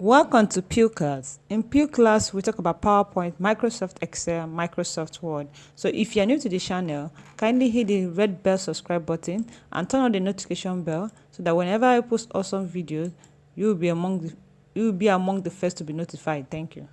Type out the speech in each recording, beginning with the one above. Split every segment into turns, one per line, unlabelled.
Welcome to Pew Class. In Pew Class, we talk about PowerPoint, Microsoft Excel, Microsoft Word. So if you're new to the channel, kindly hit the red bell subscribe button and turn on the notification bell so that whenever I post awesome videos, you will be among the first to be notified. Thank you.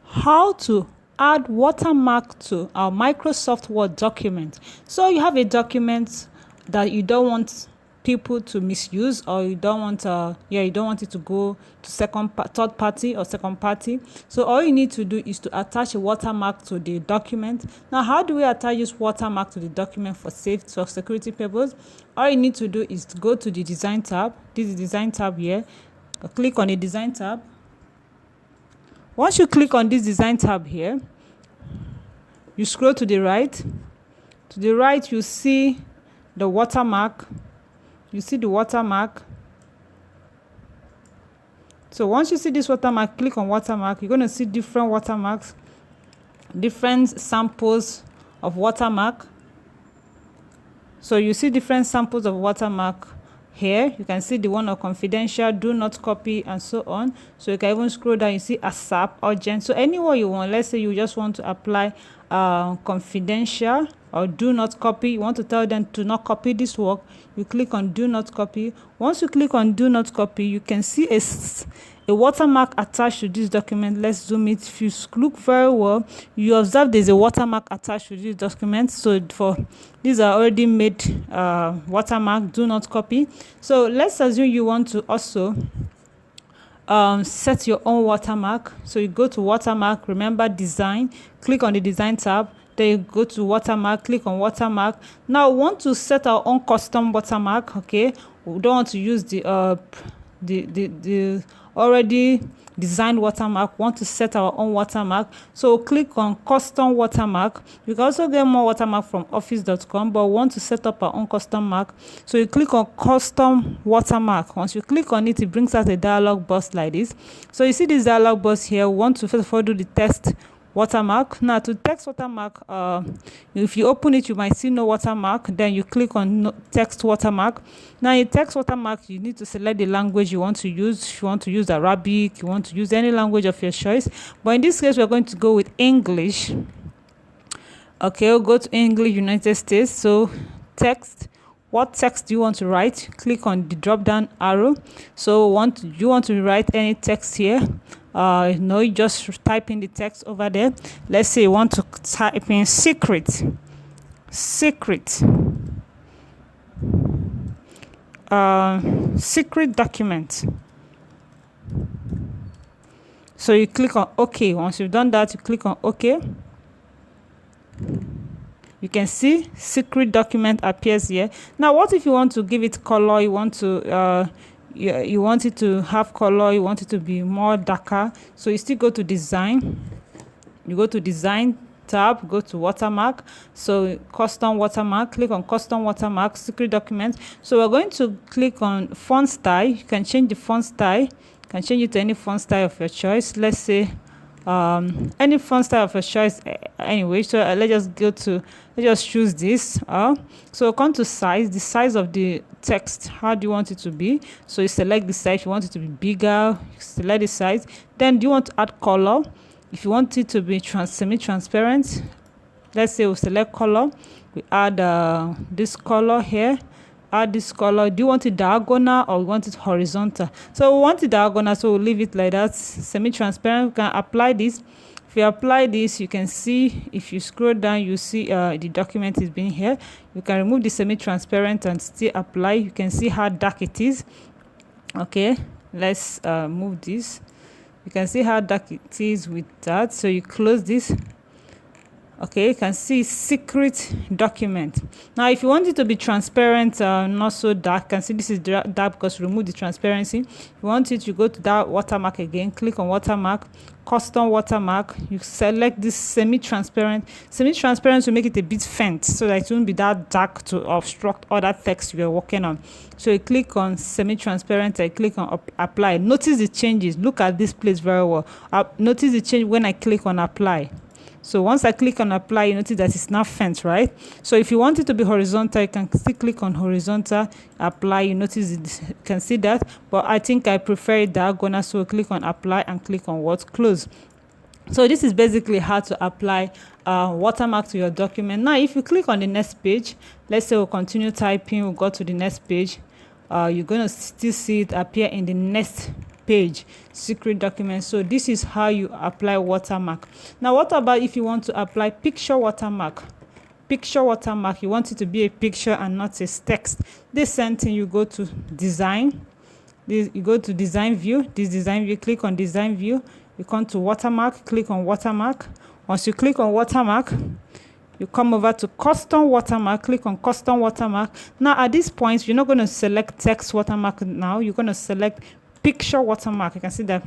How to add watermark to our Microsoft Word document. So you have a document that you don't want people to misuse, or you don't want it to go to third party or second party. So all you need to do is to attach a watermark to the document. Now, how do we attach this watermark to the document for safety, for security purposes? All you need to do is to go to the design tab. This is the design tab here. Click on the design tab. Once you click on this design tab here, you scroll to the right. To the right, you see the watermark. You see the watermark. So once you see this watermark, click on watermark. You're going to see different watermarks, different samples of watermark. So you see different samples of watermark. Here you can see the one of confidential, do not copy, and so on. So you can even scroll down, you see ASAP, urgent. So anyone you want, let's say you just want to apply confidential or do not copy, you want to tell them to not copy this work, you click on do not copy. Once you click on do not copy, you can see a watermark attached to this document. Let's zoom it. If you look very well, you observe there's a watermark attached to this document. So for these are already made watermark, do not copy. So let's assume you want to also set your own watermark. So you go to watermark, remember design, click on the design tab, then you go to watermark, click on watermark. Now we want to set our own custom watermark. Okay, we don't want to use the already designed watermark. Want to set our own watermark, so click on custom watermark. You can also get more watermark from office.com, but we want to set up our own custom mark, so you click on custom watermark. Once you click on it, it brings out a dialog box like this. So you see this dialog box here. We want to first of all do the text watermark. Now to text watermark, if you open it, you might see no watermark. Then you click on no text watermark. Now in text watermark, you need to select the language you want to use. If you want to use Arabic, you want to use any language of your choice, but in this case we're going to go with English. Okay, we'll go to English, United States. So text, what text do you want to write? Click on the drop down arrow. So you want to write any text here? No, you just type in the text over there. Let's say you want to type in secret document. So you click on OK. Once you've done that, you click on OK. You can see secret document appears here. Now, what if you want to give it color? You want to you want it to have color, you want it to be more darker. So you still go to design. You go to design tab, go to watermark. So custom watermark, click on custom watermark, secret document. So we're going to click on font style. You can change the font style. You can change it to any font style of your choice. Let's say any font style of your choice anyway. So let's just choose this. So come to size, the size of the text. How do you want it to be? So you select the size. You want it to be bigger, you select the size. Then do you want to add color? If you want it to be semi-transparent, let's say we select color, we add this color here. Add this color. Do you want it diagonal or you want it horizontal? So we want it diagonal, so we'll leave it like that, semi-transparent. We can apply this. If you apply this, you can see, if you scroll down, you see the document is being here. You can remove the semi-transparent and still apply. You can see how dark it is. Okay, let's move this. You can see how dark it is with that. So you close this. Okay, you can see secret document. Now if you want it to be transparent, not so dark, you can see this is dark because remove the transparency. If you want it, you go to that watermark again, click on watermark, custom watermark. You select this semi-transparent. Semi-transparent will make it a bit faint so that it won't be that dark to obstruct other text you're working on. So you click on semi-transparent and click on apply. Notice the changes. Look at this place very well. Notice the change when I click on apply. So once I click on apply, you notice that it's now fence, right? So if you want it to be horizontal, you can still click on horizontal, apply. You notice it, you can see that, but I think I prefer it diagonal, so click on apply and click on what, close. So this is basically how to apply watermark to your document. Now if you click on the next page, let's say we'll continue typing, we'll go to the next page, you're going to still see it appear in the next page, secret document. So this is how you apply watermark. Now what about if you want to apply picture watermark? Picture watermark, you want it to be a picture and not a text. This same thing, you go to design, you go to design view, this design view, click on design view, you come to watermark, click on watermark. Once you click on watermark, you come over to custom watermark, click on custom watermark. Now at this point, you're not going to select text watermark now, you're going to select picture watermark. You can see that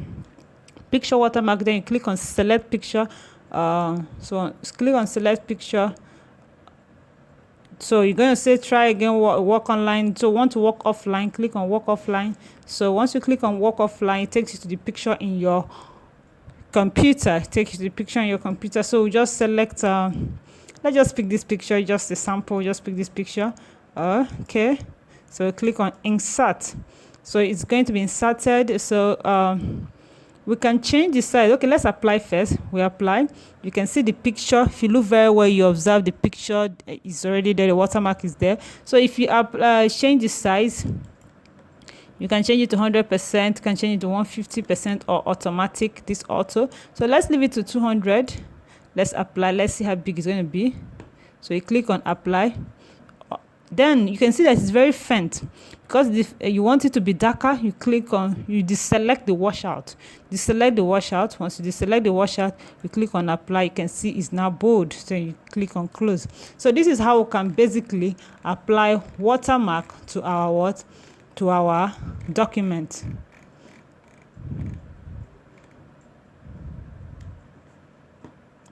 picture watermark, then you click on select picture. So click on select picture. So you're going to say try again, work online. So want to work offline, click on work offline. So once you click on work offline, it takes you to the picture in your computer. It takes you to the picture in your computer. So we just select, let's just pick this picture, just a sample, just pick this picture. Okay, so click on insert. So it's going to be inserted. So we can change the size. Okay, let's apply first. We apply. You can see the picture. If you look very well, you observe the picture is already there. The watermark is there. So if you change the size, you can change it to 100%, can change it to 150% or automatic, this auto. So let's leave it to 200. Let's apply. Let's see how big it's going to be. So you click on apply. Then you can see that it's very faint because if you want it to be darker, you click on, you deselect the washout. Deselect the washout. Once you deselect the washout, you click on apply. You can see it's now bold. So you click on close. So this is how we can basically apply watermark to our what? To our document.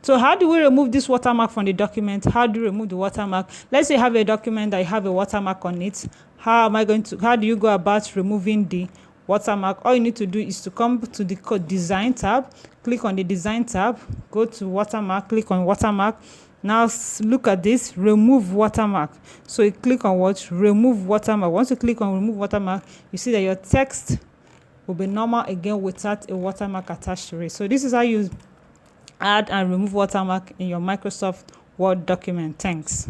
So how do we remove this watermark from the document? How do you remove the watermark? Let's say you have a document that you have a watermark on it. How do you go about removing the watermark? All you need to do is to come to the design tab, click on the design tab, go to watermark, click on watermark. Now look at this, remove watermark. So you click on what? Remove watermark. Once you click on remove watermark, you see that your text will be normal again without a watermark attached to it. So this is how you add and remove watermark in your Microsoft Word document. Thanks.